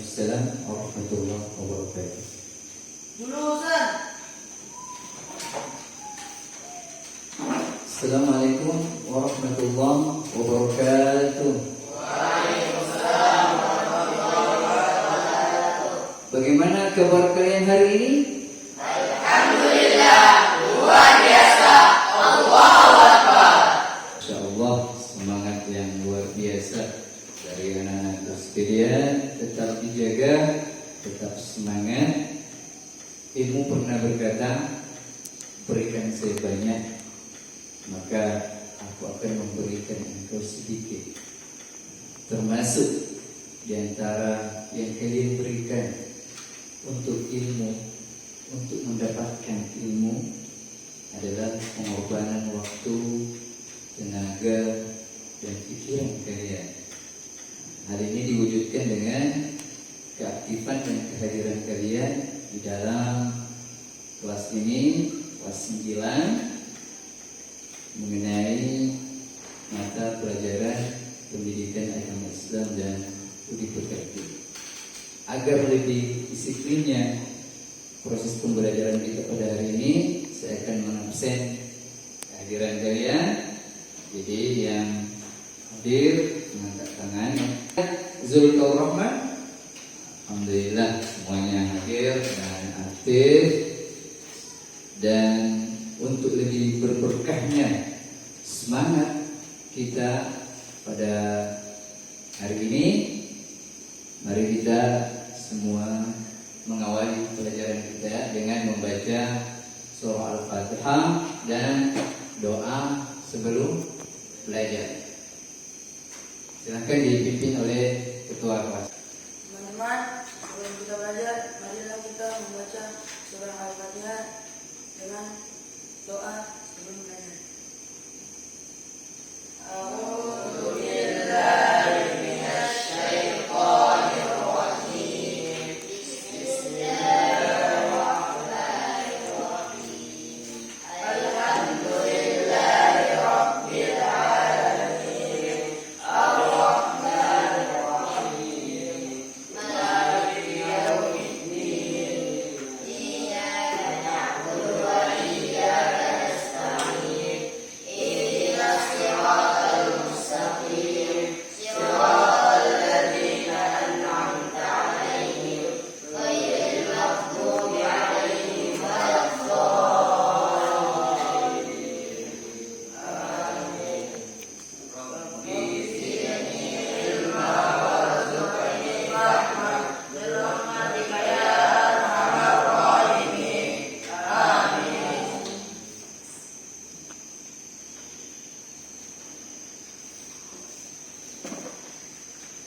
Waalaikumsalam warahmatullahi wabarakatuh. Dulu Ustaz. Assalamualaikum warahmatullahi wabarakatuh. Waalaikumsalam warahmatullahi wabarakatuh. Bagaimana kabar kalian hari ini? Alhamdulillah, luar biasa. Allahu Akbar. Insyaallah semangat yang luar biasa dari anak-anak sekalian. Tetap dijaga, tetap semangat. Ilmu pernah berkata, berikan saya banyak, maka aku akan memberikan engkau sedikit. Termasuk di antara yang kalian berikan untuk ilmu, untuk mendapatkan ilmu adalah pengorbanan waktu, tenaga, dan pikiran kalian. Hal ini diwujudkan dengan keaktifan dan kehadiran kalian di dalam kelas ini, kelas 9, mengenai mata pelajaran pendidikan agama Islam dan budi pekerti. Agar lebih disiplinnya proses pembelajaran kita pada hari ini, saya akan mengabsen kehadiran kalian. Jadi yang hadir mengangkat tangan. Zulkaur Rahman, alhamdulillah semuanya hadir dan aktif. Dan untuk lebih berberkahnya semangat kita pada hari ini, mari kita semua mengawali pelajaran kita dengan membaca surah Al-Fatihah dan doa sebelum belajar. Silahkan dipimpin oleh ketua kelas. Teman-teman, sebelum kita belajar, marilah kita membaca surah Al-Fatihah dengan doa sebelum belajar.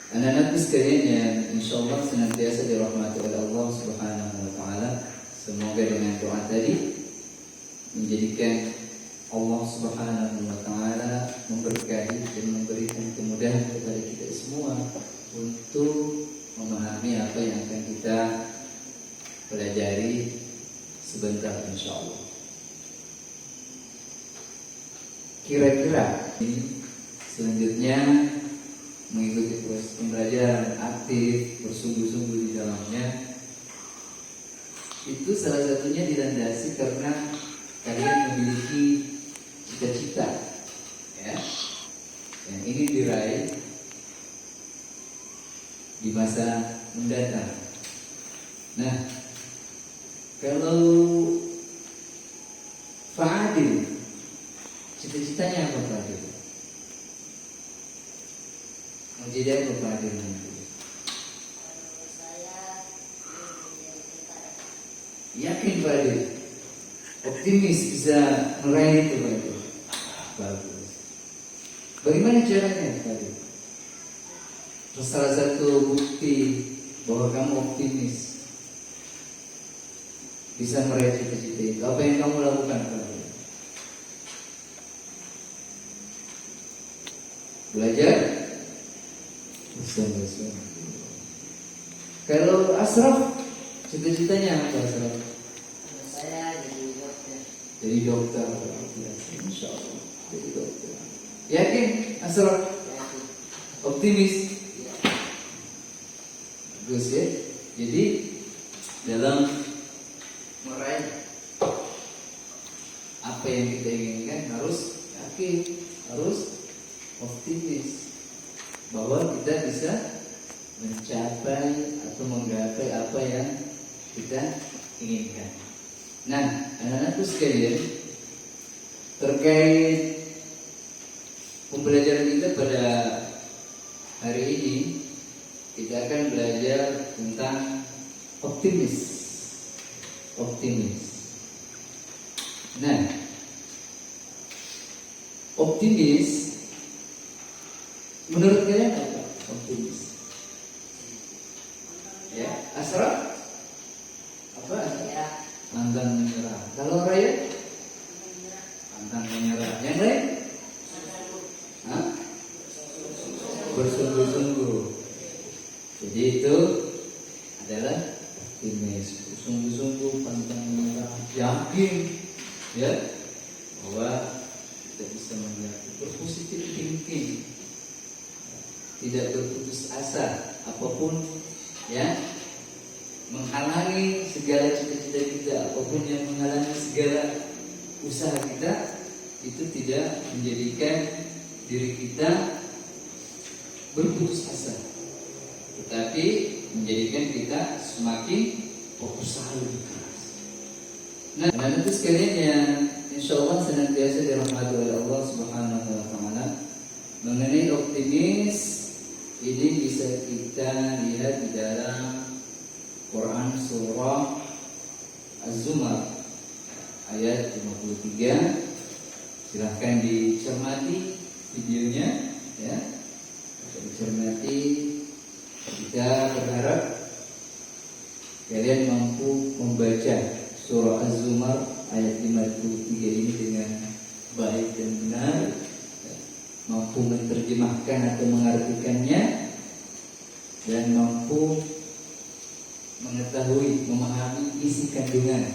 Anak-anakku sekalian yang insyaallah senantiasa dirahmati oleh Allah Subhanahu wa taala, semoga dengan doa tadi menjadikan Allah Subhanahu wa taala memberkahi dan memberikan kemudahan kepada kita semua untuk memahami apa yang akan kita pelajari sebentar insyaallah. Kira-kira ini selanjutnya mengikuti proses pembelajaran aktif, bersungguh-sungguh di dalamnya. Itu salah satunya dilandasi karena kalian memiliki cita-cita, ya, yang ingin diraih di masa mendatang. Nah, kalau Fadil, cita-citanya apa Fadil? Mau jadi apa Fadil nanti? Yakin Fadil? Optimis bisa meraih itu Fadil? Bagus. Bagaimana caranya Fadil? Salah satu bukti bahwa kamu optimis bisa meraih cita-cita itu, apa yang kamu lakukan Fadil? Belajar? Bersama-sama. Kalau Asraf, cita-citanya apa Asraf? Saya jadi dokter. Jadi dokter. Insya Allah jadi dokter. Yakin Asraf? Yakin. Optimis? Ya. Bagus. bagus ya. Jadi dalam meraih apa yang kita inginkan harus yakin, harus optimis bahwa kita bisa mencapai atau menggapai apa yang kita inginkan. Nah, anak-anakku sekalian, terkait pembelajaran kita pada hari ini, kita akan belajar tentang optimis. Nah, optimis menurut kalian apa? Optimis. Ya, Asra? Apa? Asra? Pantang menyerah. Kalau Raya? Pantang menyerah. Yang lain? Hah? Bersungguh-sungguh. Jadi itu adalah optimis, bersungguh-sungguh, pantang menyerah, yakin ya bahwa kita bisa menghadapi, berpositif thinking, tidak berputus asa apapun ya, menghalangi segala cita-cita kita, apapun yang menghalangi segala usaha kita, itu tidak menjadikan diri kita berputus asa, tetapi menjadikan kita semakin berusaha lebih keras. Nah, itu sekalian yang insya Allah senantiasa dirahmati oleh Allah Subhanahu wa Ta'ala. Mengenai optimis ini bisa kita lihat di dalam Quran surah Az-Zumar ayat 53. Silahkan dicermati videonya ya. Dicermati. Kita berharap kalian mampu membaca surah Az-Zumar ayat 53 ini dengan baik dan benar, mampu menerjemahkan atau mengartikannya, dan mampu mengetahui, memahami isi kandungan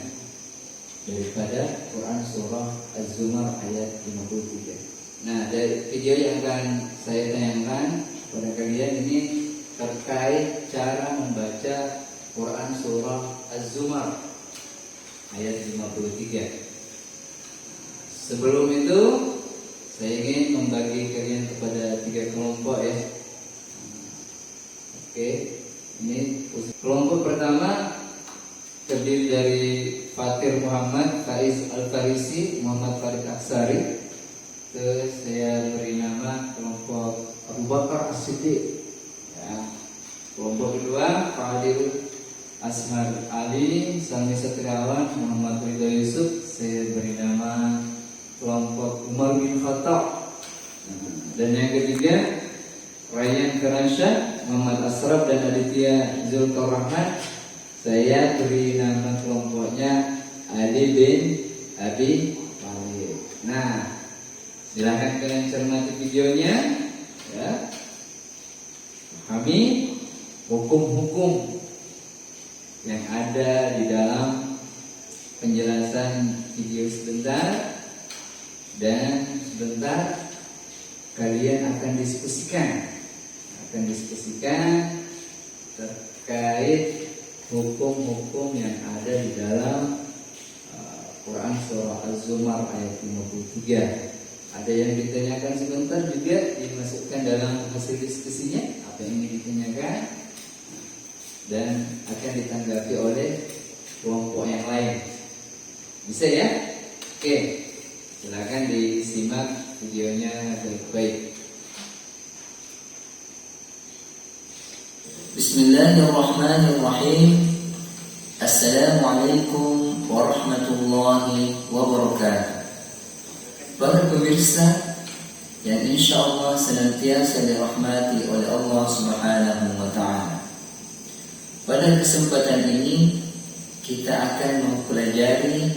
daripada Quran surah Az-Zumar ayat 53. Nah, dari video yang akan saya tayangkan pada kalian ini terkait cara membaca Quran surah Az-Zumar ayat 53. Sebelum itu saya ingin membagi kalian kepada 3 kelompok ya. Oke, ini kelompok pertama terdiri dari Fatir Muhammad, Faiz Al-Farisi, Muhammad Farid Aksari. Terus saya beri nama kelompok Abu Bakar As-Siddiq ya. Kelompok kedua Fadil Asmar Ali, Sami Satriawan, Muhammad Ridho Yusuf. Saya beri nama kelompok Umar bin Khattab. Dan yang ketiga Rayyan Karansyah, Muhammad Asraf dan Aditya Zulkarnahman. Saya beri nama kelompoknya Ali bin Abi Thalib. Nah, silahkan kalian cermati videonya ya. Pahami hukum-hukum yang ada di dalam penjelasan video sebentar, dan sebentar kalian akan diskusikan terkait hukum-hukum yang ada di dalam Quran surah Az-Zumar ayat 53. Ada yang ditanyakan sebentar juga dimasukkan dalam hasil diskusinya apa yang ingin ditanyakan, dan akan ditanggapi oleh kelompok yang lain. Bisa ya? Oke, silakan disimak videonya baik-baik. Bismillahirrahmanirrahim. Assalamualaikum warahmatullahi wabarakatuh. Para pemirsa yang insya Allah senantiasa dirahmati oleh Allah Subhanahu wa Ta'ala, pada kesempatan ini kita akan mempelajari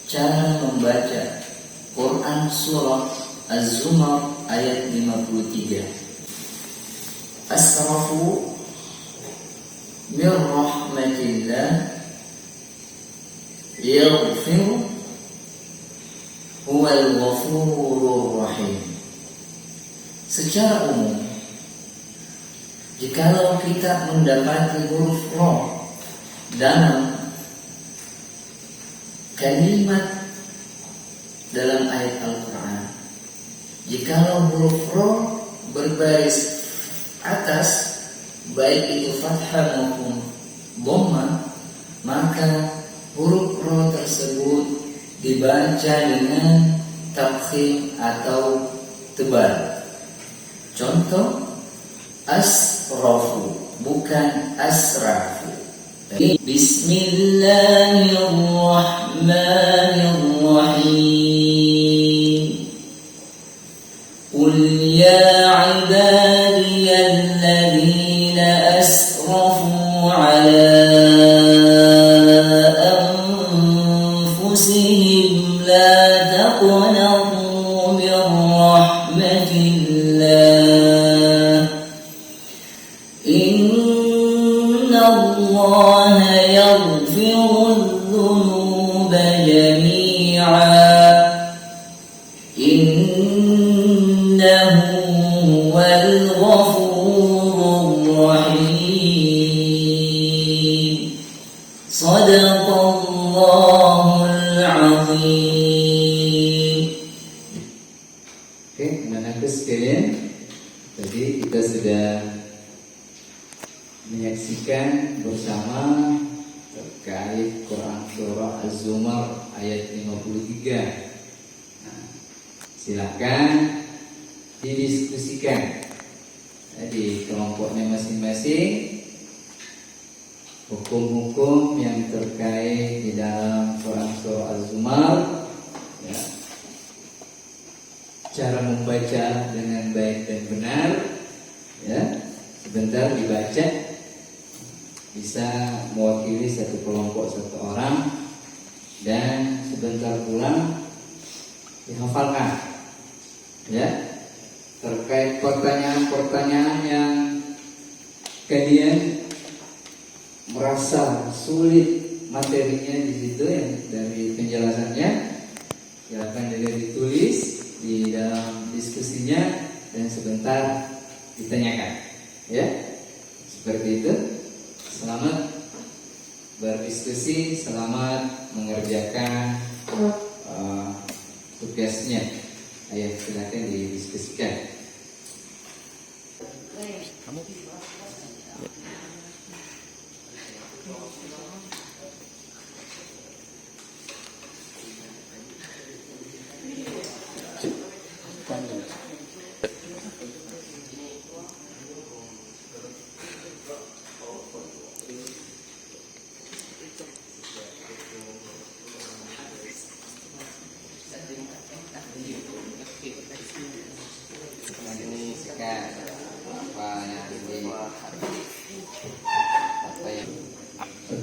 cara membaca Quran surah Az-Zumar ayat 53. Asrafu min rahmatillah yaghfir huwal ghafurur rahim. Secara umum jikalau kita mendapati huruf ro dalam kalimat dalam ayat Al-Quran, jikalau huruf ro berbaris atas, baik itu fathah maupun dhamma, maka huruf ro tersebut dibaca dengan tafkhim atau tebal. Contoh, asrafu bukan asrafu. Bismillahirrahmanirrahim. Qul ya ibadiyalladzina asrafu ala anfusihim la taqnatu min rahmatillah. Innallaha yaghfirudz dzunuba jami'a. Innahu huwal ghafurur rahim. Shadaqallahul azim. Oke, anak-anakku sekalian, tadi kita sudah menyaksikan bersama terkait Quran surah Az-Zumar ayat 53. Nah, silakan didiskusikan di kelompoknya masing-masing hukum-hukum yang terkait di dalam Quran surah Az-Zumar, ya. Cara membaca dengan baik dan benar, ya. Sebentar dibaca, bisa mewakili satu kelompok satu orang, dan sebentar pulang dihafalkan, ya. Terkait pertanyaan-pertanyaan yang kalian merasa sulit materinya di situ, yang dari penjelasannya, silakan juga ditulis di dalam diskusinya dan sebentar ditanyakan, ya. Seperti itu. Selamat berdiskusi, selamat mengerjakan tugasnya. Ayo silakan didiskusikan.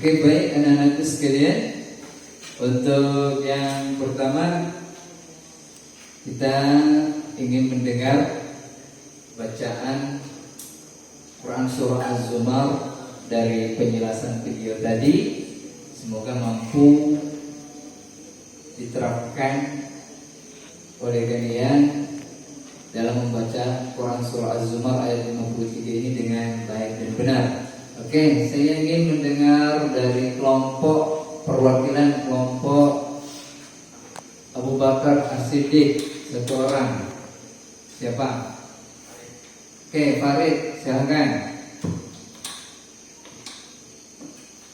Oke, baik anak-anakku sekalian. Untuk yang pertama, kita ingin mendengar bacaan Quran surah Az-Zumar dari penjelasan video tadi. Semoga mampu diterapkan oleh kalian dalam membaca Quran surah Az-Zumar ayat 53 ini dengan baik dan benar. Oke, saya ingin mendengar dari kelompok perwakilan kelompok Abu Bakar As-Siddiq, satu orang. Siapa? Oke, Farid, silakan.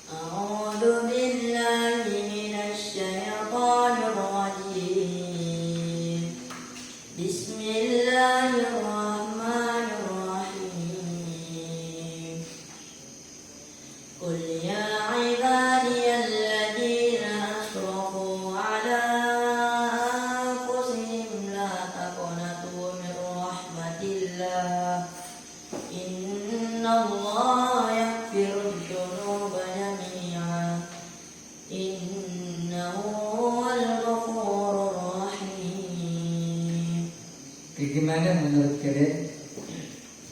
A'udzu billahi minasy syaithanir rajim. Bismillahirrahmanirrahim. Qul ya ibadiyalladzina asrafu ala anfusihim la taqnatu min rahmatillah. Innallaha yaghfirudz dzunuba jami'a. Innahu huwal ghafurur rahim. Gimana menurut kalian?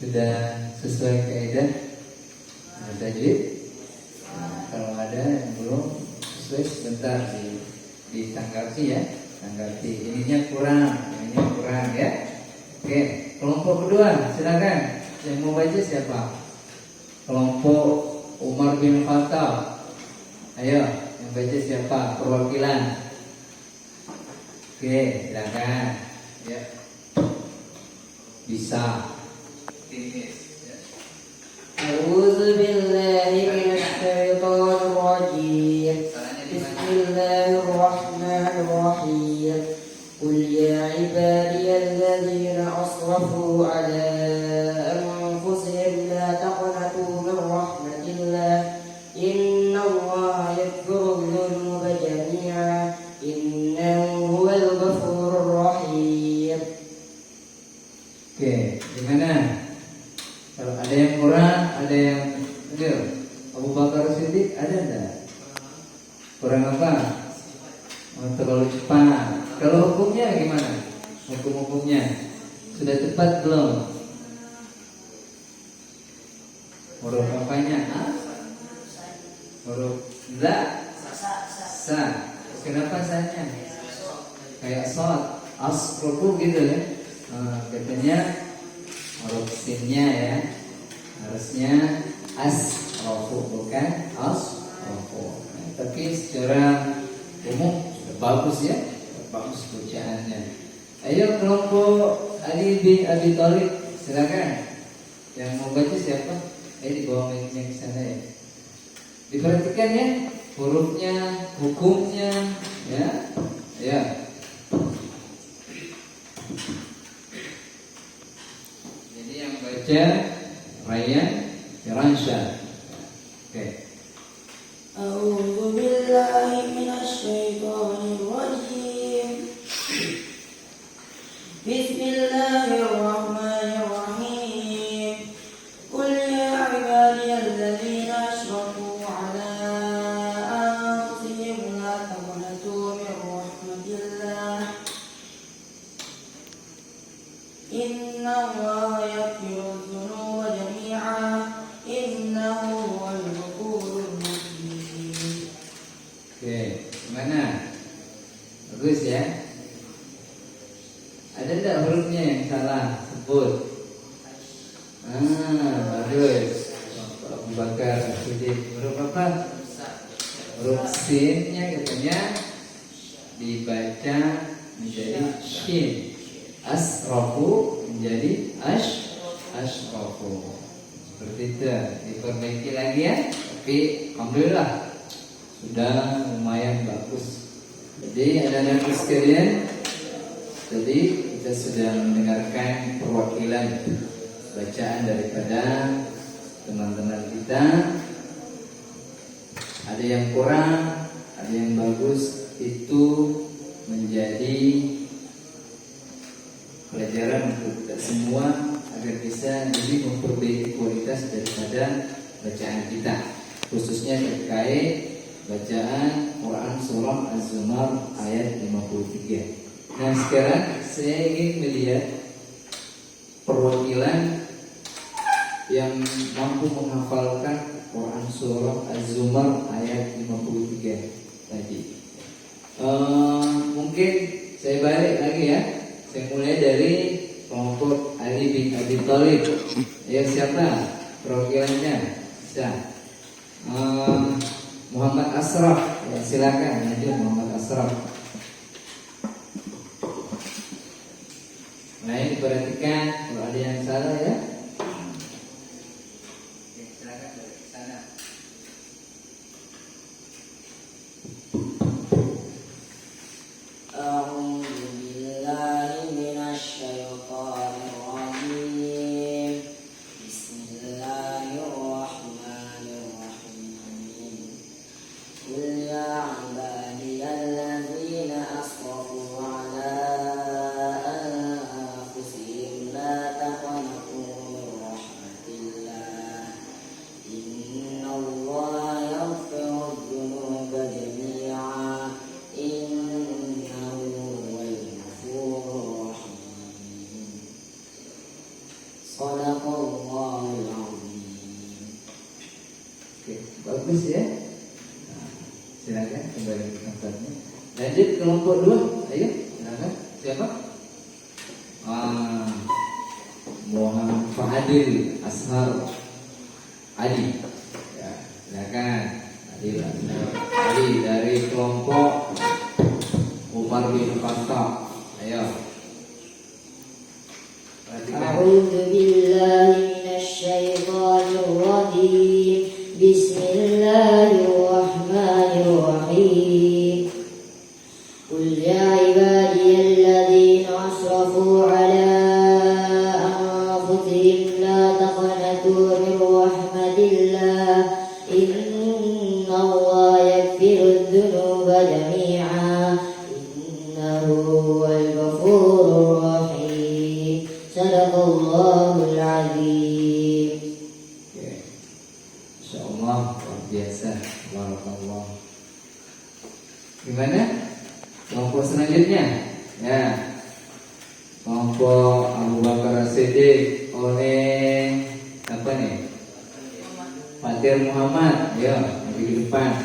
Sudah sesuai kaidah tajwid? Kalau ada yang belum sesuai, sebentar ditanggapi, ya. Tanggapi, ininya kurang ya. Oke, kelompok kedua, silakan. Yang mau baca siapa? kelompok Umar bin Khattab. Ayo, yang baca siapa? Perwakilan. Oke, silakan. Ya. Bisa. أعوذ بالله من الشيطان الرجيم بسم الله الرحمن الرحيم قل يا عبادي الذين أسرفوا على أنفسهم لا تقنطوا من رحمة الله إن الله يغفر الذنوب جميعا إنه هو الغفور الرحيم. Oke, gimana? Kalau ada yang kurang, ada yang Abu Bakar Siddiq ada enggak? Kurang apa? Terlalu cepat. Kalau hukumnya gimana? Hukum-hukumnya sudah tepat belum? Huruf apanya? Huruf sa. Kenapa sanya? Kayak shod, asrofu gitu ya. Katanya huruf sinnya ya, harusnya asrofu bukan asrofu. Tapi secara umum sudah bagus ya, bagus bacaannya. Ayo kelompok Ali bin Abi Thalib, silakan. Yang mau baca siapa? Di bawah mic-nya ke sana ya. Diperhatikan ya hurufnya, hukumnya, ya. Ya. Jadi yang baca Rayyan Firansyah. Oke. أعوذ بالله من الشيطان الرجيم بسم الله الرحمن الرحيم قل يا عبادي الذين أشركوا على أنفسهم لا تقنطوا من رحمة الله إن الله يغفر الذنوب جميعا إنه هو الغفور الرحيم. Oke, gimana? Bagus ya? Ada enggak hurufnya yang salah? Sebut. Bagus. Abu Bakar Siddiq. Huruf apa? Huruf sinnya katanya dibaca menjadi shin. Asrafu menjadi ashrafu. Seperti itu. Diperbaiki lagi ya. Tapi alhamdulillah sudah lumayan bagus. Jadi anak-anak sekalian, tadi kita sudah mendengarkan perwakilan bacaan daripada teman-teman kita. Ada yang kurang, ada yang bagus. Itu menjadi pelajaran untuk kita semua agar bisa lebih memperbaiki kualitas daripada bacaan kita, khususnya terkait bacaan Quran surah Az-Zumar ayat 53. Nah sekarang saya ingin melihat perwakilan yang mampu menghafalkan Quran surah Az-Zumar ayat 53 tadi. Mungkin saya balik lagi ya. Saya mulai dari kelompok Ali bin Abi Thalib. Ya siapa perwakilannya? Bisa. Muhammad Ashraf, ya, silakan maju Muhammad Ashraf. Nah ini diperhatikan kalau ada yang salah ya. Oke, silakan dari sana. أعوذ بالله من الشيطان الرجيم بسم الله الرحمن الرحيم قل يا عبادي الذين أسرفوا على أنفسهم لا تقنطوا من رحمة الله إن الله يغفر الذنوب جميعا إنه هو الغفور الرحيم صدق الله العظيم. Oke, bagus ya. Nah, silakan kembali ke tempatnya. Lanjut kelompok 2. Ayo, silakan. Siapa? Muhammad Fadil Ashar. Ali. Ya, silakan. Ali dari kelompok Umar bin Khattab. Ayo. Perhatikan. A'udzu billahi minasyaitonir rajim. Bismillahirrahmanirrahim. Qul ya ibadiyalladzina asrafu ala anfusihim la taqnatu min rahmatillah. Innallaha yaghfiru dzunuba jami'a. Innahu huwal ghafurur rahim. Sadaqallahul azim. Insyaallah luar biasa. Barakallah. Gimana? Kelompok selanjutnya, ya. Kelompok Abu Bakar As-Siddiq oleh apa nih? Fatir Muhammad, ya, di depan.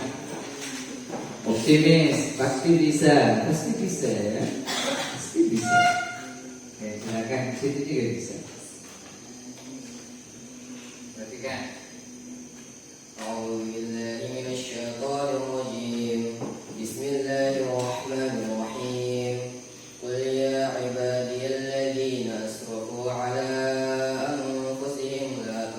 Optimis, pasti bisa ya, pasti bisa. Oke, silakan, situ juga bisa. Perhatikan. أعوذ بالله من الشيطان الرجيم بسم الله الرحمن الرحيم قل يا عبادي الذين أسرفوا على أنفسهم لا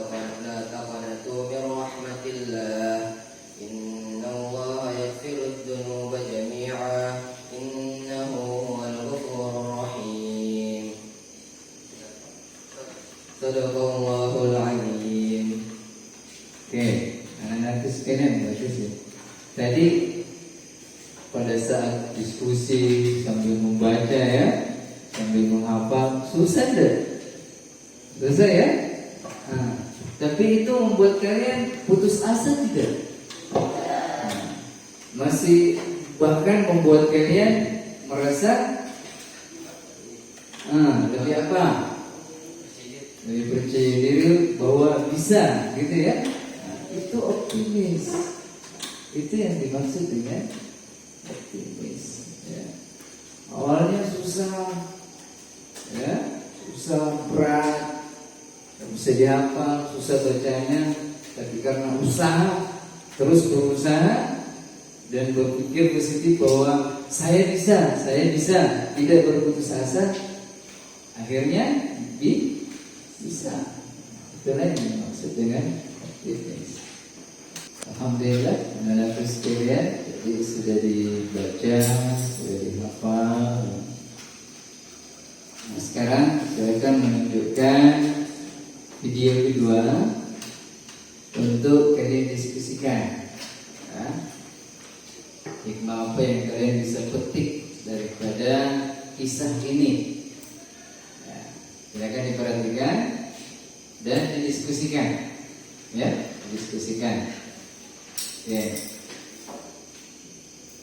تقنطوا من رحمة الله إن الله يغفر الذنوب جميعا إنه هو الغفور الرحيم صدق الله العظيم. Oke, anak-anak sekalian, bagus ya. Tadi pada saat diskusi sambil membaca ya, sambil menghafal, susah deh, susah ya. Nah, tapi itu membuat kalian putus asa tidak? Masih bahkan membuat kalian merasa lebih apa? Lebih percaya diri bahwa bisa, gitu ya. Itu optimis. Itu yang dimaksud dengan optimis ya. Awalnya susah ya, susah, berat, gak bisa dihafal, susah bacanya. Tapi karena usaha, terus berusaha dan berpikir positif bahwa saya bisa, tidak berputus asa, akhirnya bisa. Itulah yang dimaksud dengan optimis. Alhamdulillah, anak-anak sekalian, jadi sudah dibaca, sudah dihafal. Nah, sekarang saya akan menunjukkan video kedua untuk kalian diskusikan. Ya. Hikmah apa yang kalian bisa petik daripada kisah ini? Ya. Silakan diperhatikan dan didiskusikan. Ya, diskusikan. Oke.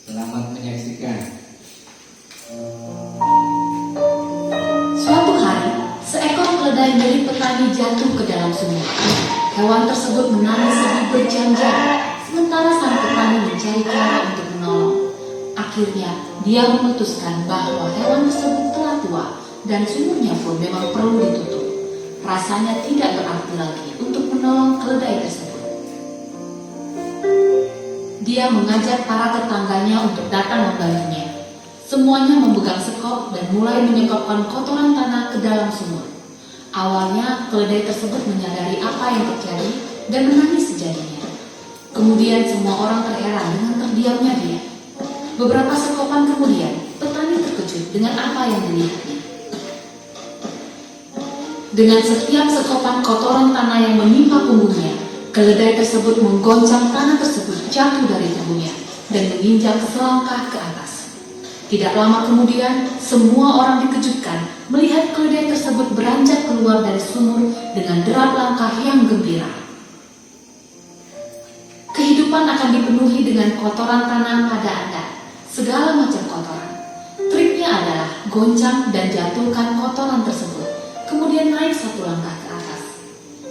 Selamat menyaksikan. Suatu hari, seekor keledai milik petani jatuh ke dalam sumur. Hewan tersebut menangis sedih berjam-jam, sementara sang petani mencari cara untuk menolong. Akhirnya, dia memutuskan bahwa hewan tersebut telah tua dan sumurnya pun memang perlu ditutup. Rasanya tidak berarti lagi untuk menolong keledai tersebut. Dia mengajak para tetangganya untuk datang membantunya. Semuanya memegang sekop dan mulai menyekopkan kotoran tanah ke dalam sumur. Awalnya, keledai tersebut menyadari apa yang terjadi dan menangis sejadinya. Kemudian semua orang terheran dengan terdiamnya dia. Beberapa sekopan kemudian, petani terkejut dengan apa yang dilihatnya. Dengan setiap sekopan kotoran tanah yang menimpa punggungnya, keledai tersebut menggoncang tanah tersebut jatuh dari tubuhnya dan menginjak selangkah ke atas. Tidak lama kemudian, semua orang dikejutkan melihat keledai tersebut beranjak keluar dari sumur dengan derap langkah yang gembira. Kehidupan akan dipenuhi dengan kotoran tanah pada Anda, segala macam kotoran. Triknya adalah goncang dan jatuhkan kotoran tersebut, kemudian naik satu langkah ke atas.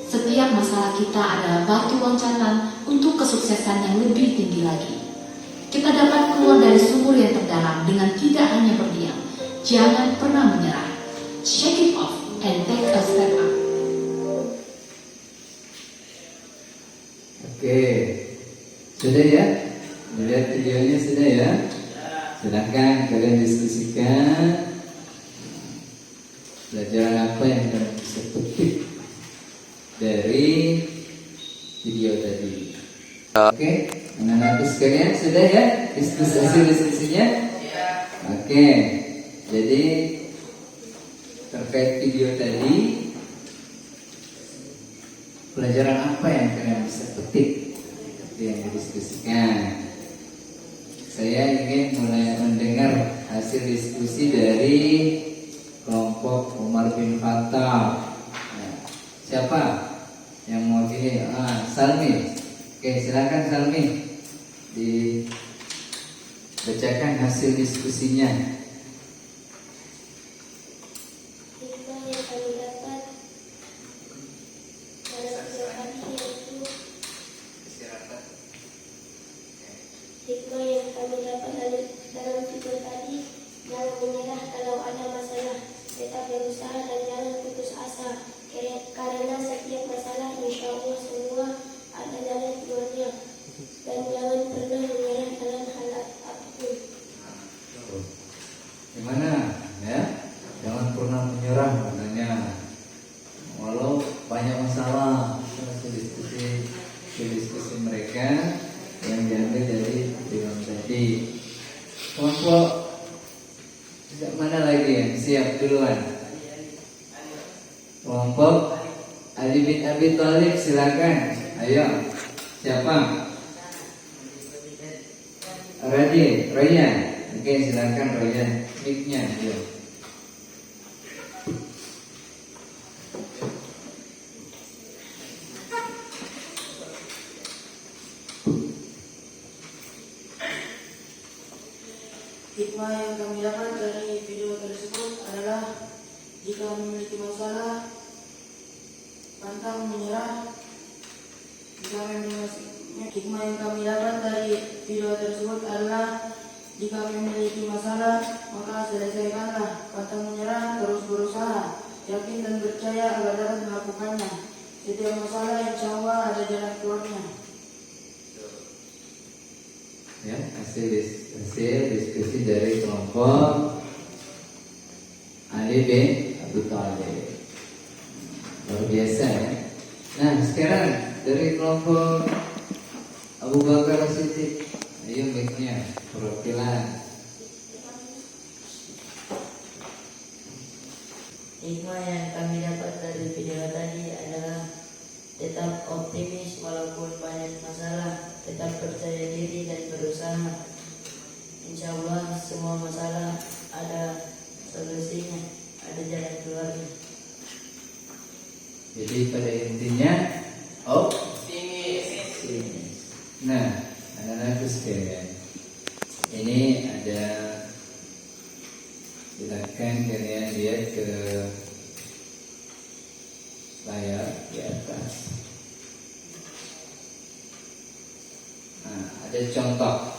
Setiap masalah kita adalah batu loncatan untuk kesuksesan yang lebih tinggi lagi. Kita dapat keluar dari sumur yang terdalam dengan tidak hanya berdiam. Jangan pernah menyerah. Shake it off and take a step up. Sudah ya? Lihat videonya sudah ya? Silahkan kalian diskusikan pelajaran apa yang kalian bisa petik dari video tadi. Oke, anak-anak sekalian sudah ya diskusinya? Oke, jadi terkait video tadi, pelajaran apa yang kalian bisa petik yang didiskusikan? Saya ingin mulai mendengar hasil diskusi dari kelompok Umar bin Khattab. Nah, siapa yang mau pilih? Salmi. Oke, silakan Salmi dibacakan hasil diskusinya. Hikmah yang kami dapat pada video tadi yaitu hikmah yang kami dapat dalam video tadi, jangan menyerah kalau ada masalah, tetap berusaha dan jangan putus asa, karena setiap masalah insya Allah semua ada jalan keluarnya, dan jangan pernah menyerah dalam hal apapun. Gimana ya? Jangan pernah menyerah katanya. Walau banyak masalah, diskusi mereka yang diambil dari video tadi. Kelompok mana lagi yang siap duluan? Kelompok Ali bin Abi Thalib, silakan. Ayo, siapa? Royan. Oke, silakan Royan. Mic-nya, ayo. Hikmah yang kami dapat dari video tersebut adalah jika memiliki masalah, pantang menyerah. Hikmah yang kami dapat dari video tersebut adalah jika memiliki masalah, maka selesaikanlah, pantang menyerah, terus berusaha, yakin dan percaya agar dapat melakukannya. Setiap masalah insya Allah ada jalan keluarnya. Ya, hasil diskusi dari kelompok Ali bin Abi Thalib. Luar biasa ya. Nah, sekarang dari kelompok Abu Bakar As-Siddiq. Ayo mic-nya, perwakilan. Hikmah yang kami dapat dari video tadi adalah tetap optimis walaupun banyak masalah, tetap percaya diri dan berusaha. Insya Allah semua masalah ada solusinya, ada jalan keluarnya. Jadi pada intinya optimis. Nah, anak-anak sekalian, ini ada, silakan kalian lihat ke layar di atas. Nah, ada contoh.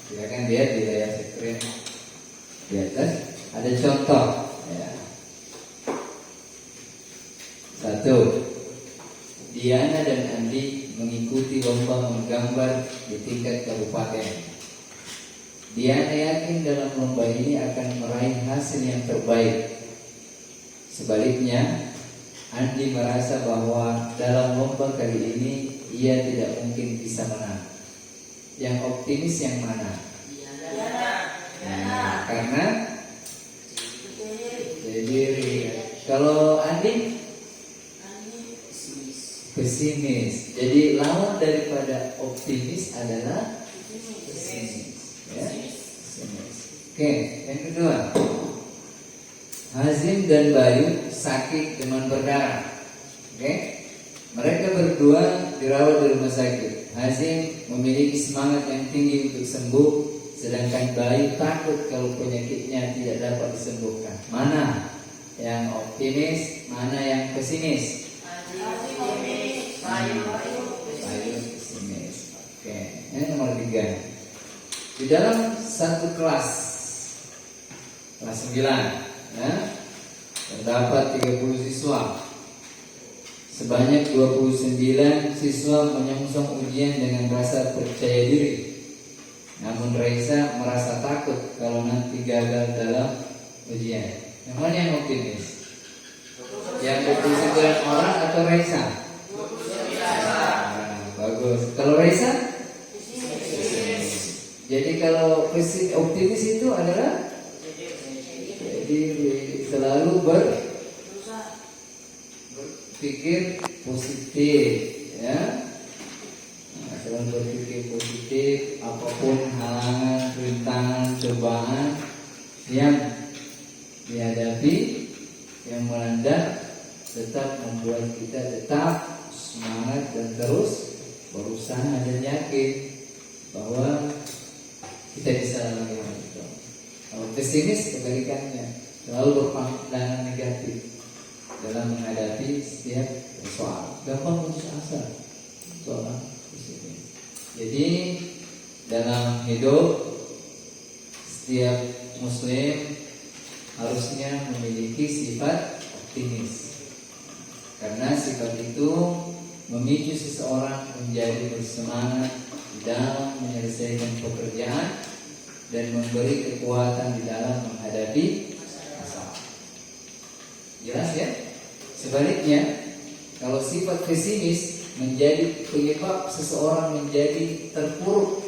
Silakan lihat di layar screen di atas. Ada contoh. Ya. 1. Diana dan Andi mengikuti lomba menggambar di tingkat kabupaten. Diana yakin dalam lomba ini akan meraih hasil yang terbaik. Sebaliknya, Andi merasa bahwa dalam lomba kali ini ia tidak mungkin bisa menang. Yang optimis yang mana? Nah, karena jadi kalau Andi pesimis. Jadi lawan daripada optimis adalah pesimis. Ya? Pesimis. Oke, yang kedua, Hazim dan Bayu sakit demam berdarah. Oke, mereka berdua dirawat di rumah sakit. Hazim memiliki semangat yang tinggi untuk sembuh, sedangkan Bayu takut kalau penyakitnya tidak dapat disembuhkan. Mana yang optimis, mana yang pesimis? Bayu pesimis. Oke, ini nomor 3. Di dalam satu kelas 9, ya, terdapat 30 siswa. Sebanyak 29 siswa menyongsong ujian dengan rasa percaya diri. Namun Raisa merasa takut kalau nanti gagal dalam ujian. Yang mana yang optimis? Yang 29 orang atau Raisa? Bagus. Kalau Raisa? Jadi kalau optimis itu adalah jadi selalu berpikir positif, ya. Selalu berpikir positif, apapun halangan, rintangan, cobaan yang dihadapi, yang melanda, tetap membuat kita tetap semangat dan terus berusaha dan yakin bahwa kita bisa melakukan itu. Kalau pesimis kebalikannya, selalu berpandangan negatif dalam menghadapi setiap soal. Gampang putus asa seorang pesimis. Jadi dalam hidup setiap muslim harusnya memiliki sifat optimis. Karena sifat itu memicu seseorang menjadi bersemangat dalam menyelesaikan pekerjaan dan memberi kekuatan di dalam menghadapi masalah. Jelas ya? Sebaliknya, kalau sifat pesimis menjadi penyebab seseorang menjadi terpuruk,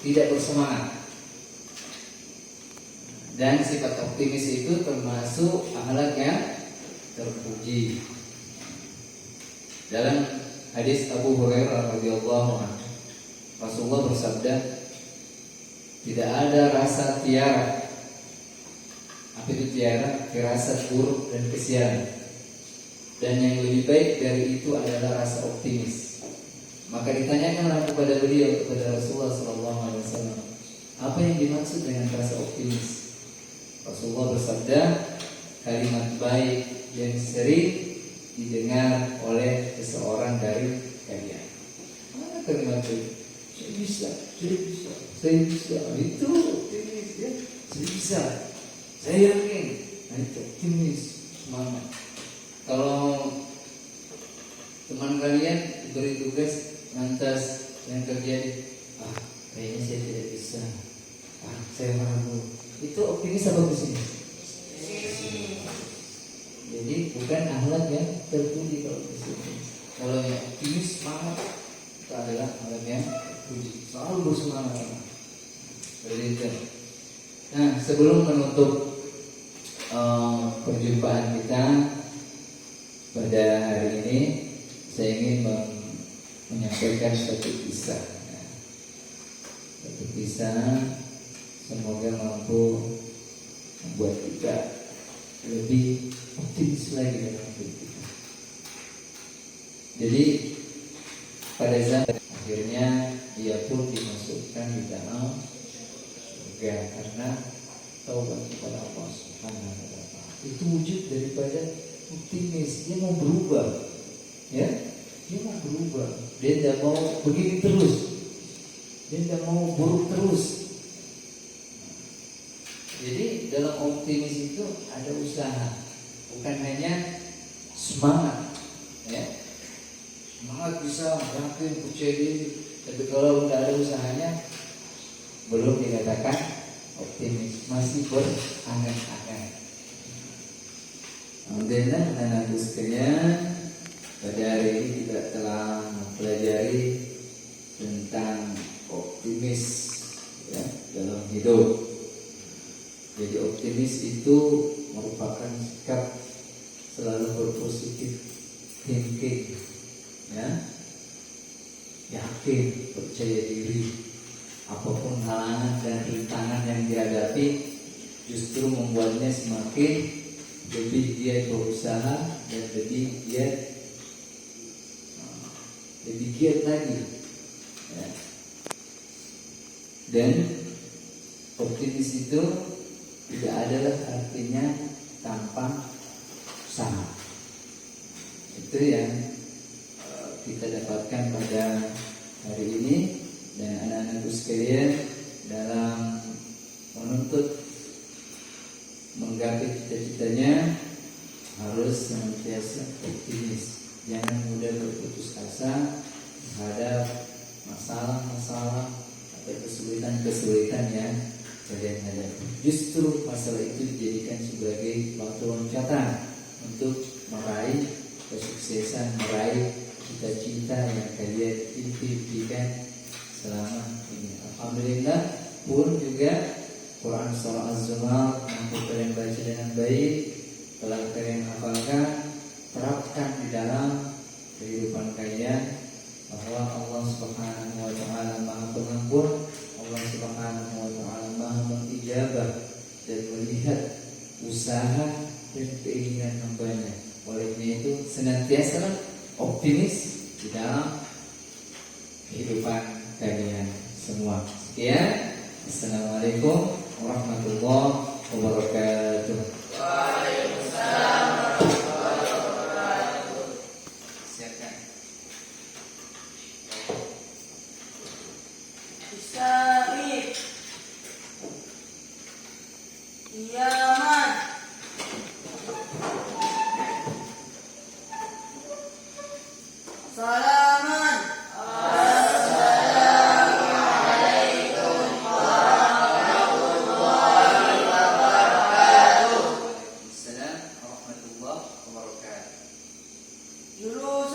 tidak bersemangat. Dan sifat optimis itu termasuk akhlak yang terpuji. Dalam hadis Abu Hurairah radhiyallahu anhu, Rasulullah bersabda, tidak ada rasa tiara. Apa itu tiara? Firasat buruk dan kesialan. Dan yang lebih baik dari itu adalah rasa optimis. Maka ditanyakanlah kepada beliau, kepada Rasulullah SAW, apa yang dimaksud dengan rasa optimis? Rasulullah bersabda, kalimat baik yang sering didengar oleh seseorang dari kalian. Mana kalimat itu? Saya bisa. Itu optimis ya. Saya bisa. Saya yakin. Nah, itu optimis, semangat. Kalau teman kalian diberi tugas lantas yang terjadi, kayaknya saya tidak bisa. Saya ragu. Itu optimis apa pesimis? Jadi bukan akhlak yang terpuji kalau pesimis. Kalau yang optimis semangat, itu adalah akhlak yang terpuji. Selalu bersemangat. Begitu. Nah, sebelum menutup perjumpaan kita pada hari ini, saya ingin menyampaikan satu kisah. Satu kisah semoga mampu membuat kita lebih optimis lagi dalam hidup kita. Jadi pada zaman akhirnya dia pun dimasukkan di dalam surga karena taubat kepada Allah Subhanahu wa taala. Itu wujud daripada optimis. Dia mau berubah, ya. Dia mau berubah. Dia tidak mau begini terus. Dia tidak mau buruk terus. Jadi dalam optimis itu ada usaha, bukan hanya semangat, ya. Semangat bisa yakin percaya diri, tapi kalau tidak ada usahanya belum dikatakan optimis, masih berangan-angan. Alhamdulillah anak-anakku sekalian, pada hari ini kita telah mempelajari tentang optimis, ya, dalam hidup. Jadi optimis itu merupakan sikap selalu berpositif thinking, ya, yakin, percaya diri, apapun halangan dan rintangan yang dihadapi justru membuatnya semakin lebih giat berusaha dan lebih giat lagi, ya. Dan optimis itu tidak adalah artinya tanpa usaha. Itu yang kita dapatkan pada hari ini. Dan anak-anakku sekalian, dalam menuntut menggapai cita-citanya harus senantiasa optimis. Jangan mudah berputus asa terhadap masalah-masalah atau kesulitan-kesulitan yang kalian hadapi. Justru masalah itu dijadikan sebagai batu loncatan untuk meraih kesuksesan, meraih cita-cita yang kalian impikan selama ini. Alhamdulillah pun juga Quran surah Az-Zumar mampu kalian baca dengan baik, telah kalian hafalkan, terapkan di dalam kehidupan kalian bahwa Allah Subhanahu wa taala Maha Pengampun, Allah Subhanahu wa taala Maha mengijabah dan melihat usaha dan keinginan hambanya. Olehnya itu senantiasa optimis di dalam kehidupan kalian semua. Sekian, assalamualaikum warahmatullahi wabarakatuh. Waalaikumsalam warahmatullahi wabarakatuh. Siapkan. Isa'id Yaman Salaman Assalamualaikum warahmatullahi wabarakatuh. Jurus